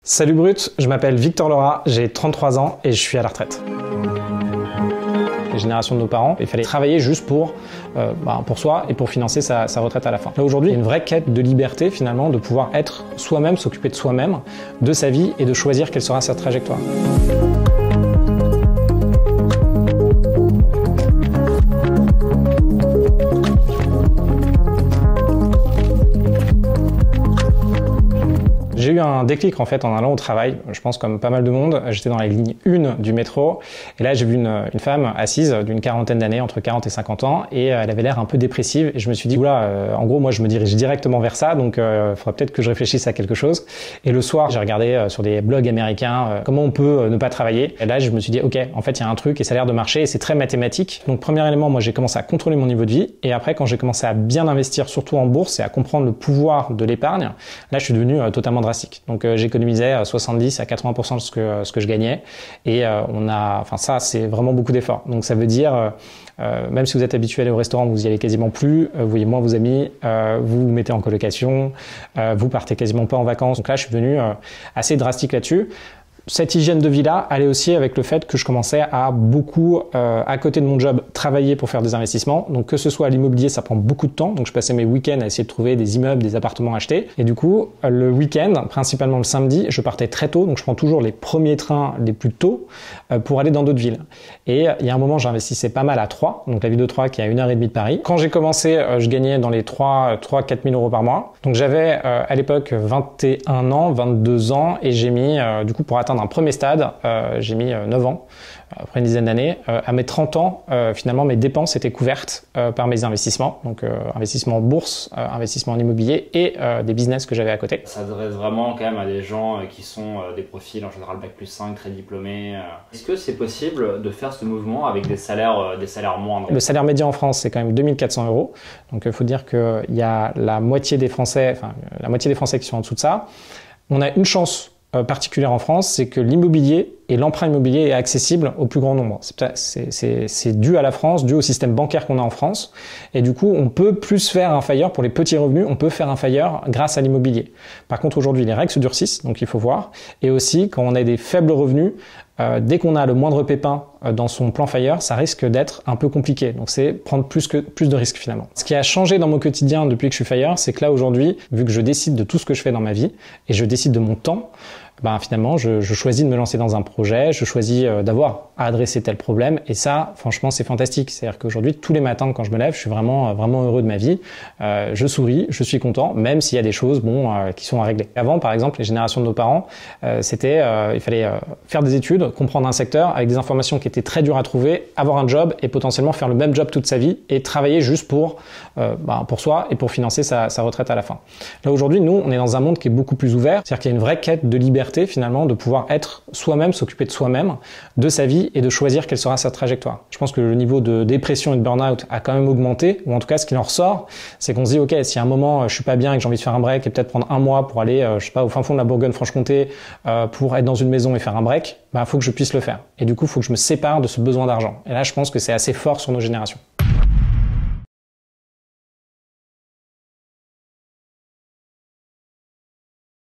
Salut Brut, je m'appelle Victor Laura, j'ai 33 ans et je suis à la retraite. Les générations de nos parents, il fallait travailler juste pour soi et pour financer sa retraite à la fin. Là aujourd'hui, il y a une vraie quête de liberté finalement, de pouvoir être soi-même, s'occuper de soi-même, de sa vie et de choisir quelle sera sa trajectoire. J'ai eu un déclic en fait en allant au travail, je pense comme pas mal de monde, j'étais dans la ligne 1 du métro et là j'ai vu une femme assise d'une quarantaine d'années, entre 40 et 50 ans et elle avait l'air un peu dépressive et je me suis dit oula, en gros moi je me dirige directement vers ça donc il faudra peut-être que je réfléchisse à quelque chose. Et le soir j'ai regardé sur des blogs américains comment on peut ne pas travailler et là je me suis dit ok, en fait il y a un truc et ça a l'air de marcher et c'est très mathématique. Donc premier élément, moi j'ai commencé à contrôler mon niveau de vie et après quand j'ai commencé à bien investir surtout en bourse et à comprendre le pouvoir de l'épargne, là je suis devenu totalement drastique. Donc j'économisais 70 à 80% de ce que je gagnais et ça c'est vraiment beaucoup d'efforts. Donc ça veut dire même si vous êtes habitué à aller au restaurant, vous y allez quasiment plus, vous voyez moins vos amis, vous vous mettez en colocation, vous partez quasiment pas en vacances. Donc là je suis devenu assez drastique là-dessus. Cette hygiène de vie-là allait aussi avec le fait que je commençais à beaucoup, à côté de mon job, travailler pour faire des investissements. Donc que ce soit à l'immobilier, ça prend beaucoup de temps. Donc je passais mes week-ends à essayer de trouver des immeubles, des appartements achetés. Et du coup, le week-end, principalement le samedi, je partais très tôt. Donc je prends toujours les premiers trains les plus tôt pour aller dans d'autres villes. Et il y a un moment, j'investissais pas mal à Troyes, donc la ville de Troyes qui est à 1h30 de Paris. Quand j'ai commencé, je gagnais dans les 3-4 000 euros par mois. Donc j'avais à l'époque 21 ans, 22 ans et j'ai mis, du coup pour atteindre un premier stade, j'ai mis 9 ans, après une dizaine d'années. À mes 30 ans, finalement, mes dépenses étaient couvertes par mes investissements. Donc, investissement en bourse, investissement en immobilier et des business que j'avais à côté. Ça s'adresse vraiment quand même à des gens qui sont des profils en général Bac+5, très diplômés. Est-ce que c'est possible de faire ce mouvement avec des salaires moindres? Le salaire médian en France, c'est quand même 2400 euros. Donc, il faut dire qu'il y a la moitié des Français qui sont en dessous de ça. On a une chance particulière en France, c'est que l'immobilier et l'emprunt immobilier est accessible au plus grand nombre. C'est dû à la France, dû au système bancaire qu'on a en France. Et du coup, on peut plus faire un FIRE pour les petits revenus, on peut faire un FIRE grâce à l'immobilier. Par contre, aujourd'hui, les règles se durcissent, donc il faut voir. Et aussi, quand on a des faibles revenus, dès qu'on a le moindre pépin dans son plan FIRE, ça risque d'être un peu compliqué. Donc c'est prendre plus de risques finalement. Ce qui a changé dans mon quotidien depuis que je suis FIRE, c'est que là aujourd'hui, vu que je décide de tout ce que je fais dans ma vie et je décide de mon temps, finalement, je choisis de me lancer dans un projet, je choisis d'avoir à adresser tel problème et ça, franchement, c'est fantastique. C'est-à-dire qu'aujourd'hui, tous les matins quand je me lève, je suis vraiment heureux de ma vie. Je souris, je suis content, même s'il y a des choses qui sont à régler. Avant, par exemple, les générations de nos parents, il fallait faire des études, comprendre un secteur avec des informations qui étaient très dures à trouver, avoir un job et potentiellement faire le même job toute sa vie et travailler juste pour soi et pour financer sa retraite à la fin. Là, aujourd'hui, nous, on est dans un monde qui est beaucoup plus ouvert. C'est-à-dire qu'il y a une vraie quête de liberté finalement, de pouvoir être soi-même, s'occuper de soi-même, de sa vie et de choisir quelle sera sa trajectoire. Je pense que le niveau de dépression et de burn-out a quand même augmenté, ou en tout cas ce qu'il en ressort, c'est qu'on se dit ok, si à un moment je suis pas bien et que j'ai envie de faire un break et peut-être prendre un mois pour aller, au fin fond de la Bourgogne-Franche-Comté pour être dans une maison et faire un break, faut que je puisse le faire. Et du coup, il faut que je me sépare de ce besoin d'argent. Et là, je pense que c'est assez fort sur nos générations.